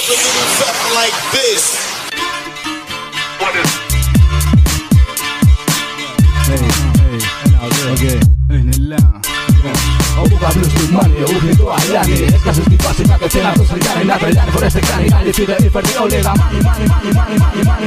goes a little something like this. Όπου καβλούς του μάνι, ούχνη το αλιάνι. Έσκασε στη φάση κατευθείαν αυτός φρικάνει. Να τρελιάνει φορές τεκάνει. Αληθείτε ήρφερτε όλοι τα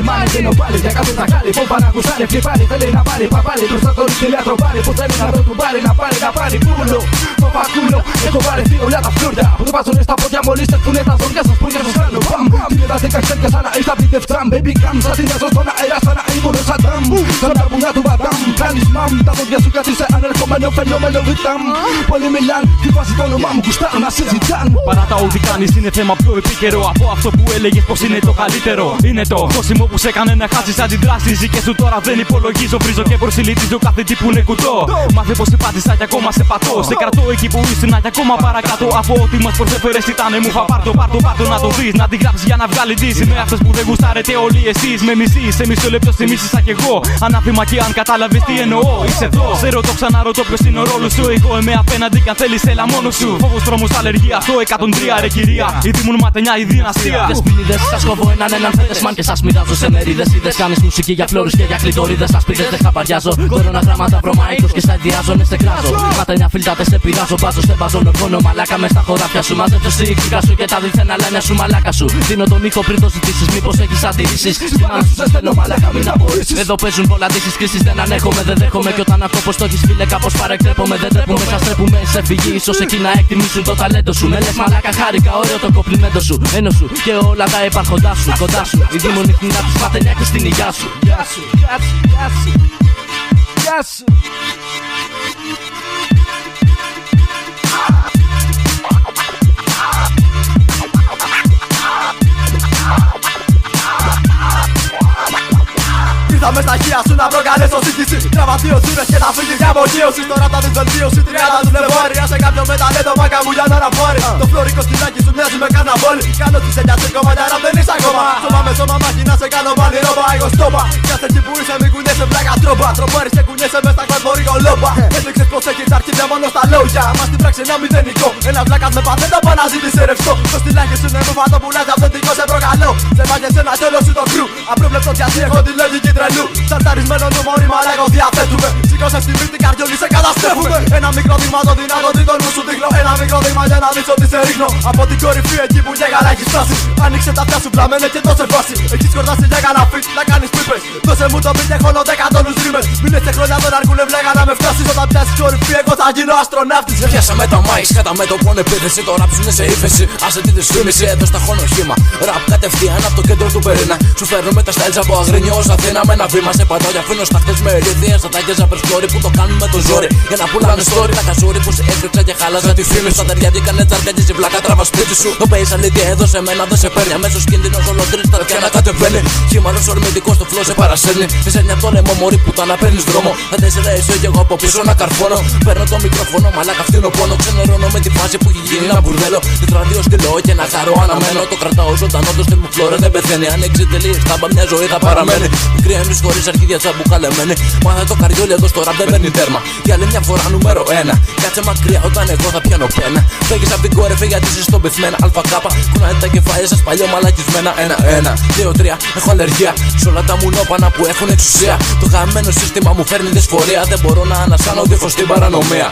μάνι. Δίνω πάλι για κάτω τα χάλη. Πόμπα να ακουσάνει, φλιπάρει. Θέλει να πάρει παπάλι. Μπροστά το ριστηλιάτρο πάρει. Που θέλει να το του πάρει. Να πάρει κούλο. Παπακούλο. Έχω βαρεθεί όλα τα φλούρια. Που το βάζουνε στα πόδια μόλις τεφτούνε τα ζόρια σας. Πούρια σας κάνω παμ. Την είδα 10 ξέρκια σαν να ήρθα πίτευ τραμ. Baby cam σαν την νοιάζω στον αέρα σαν να ήμουν ο Σαντάμ. Σαν τα μπουνιά του Βαντάμ. Κάνεις μαμ. Τα δόντια σου κάτι σε ανερχόμενο φαινόμενο βιτάμ. Πολλοί μιλάν, τι βάζει το όνομά μου, κουστά να συζητάν. Παρά τα ό,τι κάνεις είναι θέμα πιο επίκαιρο από αυτό που έλεγες πως είναι το καλύτερο. Είναι το κόσιμο που σε έκανε να χάσεις αντιδράσεις. Και σου τώρα δεν υπολογίζω, βρίζω και προσιλητίζω κάθε τι που είναι κουτό. Μάθε πως υπάτησα κι ακόμα σε πατώ. Σε κρατώ εκεί που ήσουν κι ακόμα παρακάτω. Από ό,τι μας προσέφερες ήτανε μου φα πάρτο να το δεις. Να την γράψεις για να βγάλει δύση. Με αυτές που δεν γουστάρετε όλοι εσείς. Με μισείς, σε μισό λεπτό στη μίσησα κι εγώ. Ανάθυμα και αν κατάλαβες τι εννοώ, είσαι εδώ. Σε ρωτώ ξαναρωτώ ποιος είναι ο ρόλος σου. Εγώ είμαι απέναντι κι αν θέλεις έλα μόνος σου. Φόβος, τρόμος, αλλεργία, αυτό 103 ρε κυρία. Ήδη μου ματενιά η δυναστεία. Τις πινίδες σας κόβω έναν φέτες μαν και σας μοιράζω σε μερίδες. Είδες κάνεις μουσική για φλόρους και για κλειτορίδες. Σας πίδες δεν χαπαριάζω. Κορώνα γράμματα βρωμαϊκούς και στα ιδιάζω ναι σε κράζω. Ματενιά φιλτάτες σε πειράζω. Βάζω σε βάζω νοκόνο μαλάκα μες στα χωράφια σου. Μαζέψω σικτικά σου και τα διθένα λένε σου μαλάκα σου. Δίνω τον ήχο πριν το ζητήσεις. Μήπως έχεις αντιρρήσεις. Στη μάνα σου σε στέλνω μαλάκα μην απορρίσεις. Εδώ παίζουν πολλά δύσεις κρίσεις δεν ανέχομαι. Δεν δέχομαι κι όταν ακούω πως το έχεις φίλε κάπως παρεκτρέπομαι. Δεν τρέπουμε σας τρέπουμε σε φυγή. Ίσως εκεί να εκτιμήσουν το ταλέντο σου. Με λες μαλάκα χάρηκα ωραίο το κοπλιμέντο σου. Ένωσου και όλα τα υπάρχοντά σου. Κοντά σου η δίμονη χνηνά της ματενιά και στην υγειά σου. Γεια σου, γεια σου, γεια σου, γεια σου. Ήρθαμε στα χεία σου να προκαλέσω σύγχυση. Τραβά δύο τσούρες και θα φύγεις για απογείωση. Τώρα τα δεις βελτίωση, 30 του λεβόρια. Σε κάποιο με ταλέντο μάκα μου για να αναφόρει. Το φλωρικό σκυλάκι σου μοιάζει με καρναβόλι. Κάνω τις ελιάς σε κομμάτια δεν είσαι ακόμα. Σώμα με σώμα μάχη να σε κάνω πάλι ρόμπα. Εγώ στόπα, κι ας εκεί που είσαι μην κουνιέσαι πλάκα τρόπα. Τροπάρεις και κουνιέσαι μες στα κοσμορικό λόμπα. Έδειξες πως έχεις αρχίδια μόνο στα λόγια. Μας την πράξη ένα μηδενικό. Ένα βλάκας με πατέντα πάνω ζήτησε ρευστό. Το στυλάκι σου είναι μου φάτο που λάζει αυθεντικό σε προκαλώ. Σε μάγες ένα τέλος σου το κρου. Απρόβλεπτο γιατί έχω τη λογική τρελού. Σαλταρισμένο το μόρι μαλάκο διαθέτουμε. Σήκωσε στη μύτη καρδιόλη σε καταστρέφουμε. Ένα μικρό δείγμα το δυνατό τι το νου σου δείχνω. Ένα μικρό δείγμα για να δεις ότι σε ρίχνω. Από την κορυφή εκεί που γέγαλα έχεις φτάσει. Άνοιξε τα αυτιά σου πλαμένε και το σε φάση. Έχεις κορδάσει για κανένα φιτ να κάνεις πίπες. Δώσε μου το πίτ έχω 10 τόνους ρήμες. Μήνες σε χρόνια τον αρκούλε βλέγα να με φτάσεις. Όταν πιάσεις κορυφή εγώ θα γίνω αστροναύτης. Πιάσαμε τα μάικς κατά μέτωπο επίθεση. Τώρα ψουνε σε ύφεση. Άσε τι δυσφήμιση εδώ στα χωνοχήμα. Ραπ κατευθείαν από το κέντρο του Περίνα. Σου φέρνουμε τα στέλτσα από Αγρίνιο ως Αθήνα με ένα βήμα σε πατώ για αφήνω σταχτές με ερήδιες. Ατάκες από περσφλόρι που το κάνουν με το ζόρι. Για να πουλάνε story τα καζούρι που σε έτρεψα και χάλαζα τη φήμη σου. Τα τεριά βγήκανε τσάρκα και πλάκα τραβά σπίτι σου. Το παίεις αλήθεια εδώ σε μένα δεν σε παίρνει. Αμέσως κίνδυνος ολοτρίτης τα και να κατεβαίνει. Χήμαρος ορμητικός στο φλό σε παρασέρνει. Φυσένει από το λαιμό μωρί που το αναπαίρνεις δρόμο. Θα τέσσερα εσύ και εγώ από πίσω να καρφώνω. Παίρνω το μικρόφωνο μαλάκα φτύνω πόνο. Ξενερώνω με τη φάση που έχει γίνει ένα μπουρδέλο. Τετραδίο στυλό και ένα χαρό αναμένω. Το κρατάω ζωντανό το στυλ μου φλόρε δεν πεθαίνει. Ανοίξει τελείως τάμπα μια ζωή θα παραμένει. Μικρή εμείς χωρίς αρχίδια τσαμπουκαλεμένη. Μάθε το καριόλι εδώ στο ραπ δεν παίρνει τέρμα. Για άλλη μια φορά νούμερο 1. Κάτσε μακριά όταν εγώ θα πιάνω πένα. Φέγγεις απ' την κόρυφη γιατί είσαι στον πυθμένα. ΑΚ, κουνάτε τα κεφάλια σας παλιό μαλακισμένα. 1, 2, 3, έχω αλλεργία. Σ' όλα τα μουνόπανα που έχουν εξουσία. Το χαμένο σύστημα μου φέρνει δυσφορία. Δεν μπορώ να ανασάνω δίχως την παρανομία.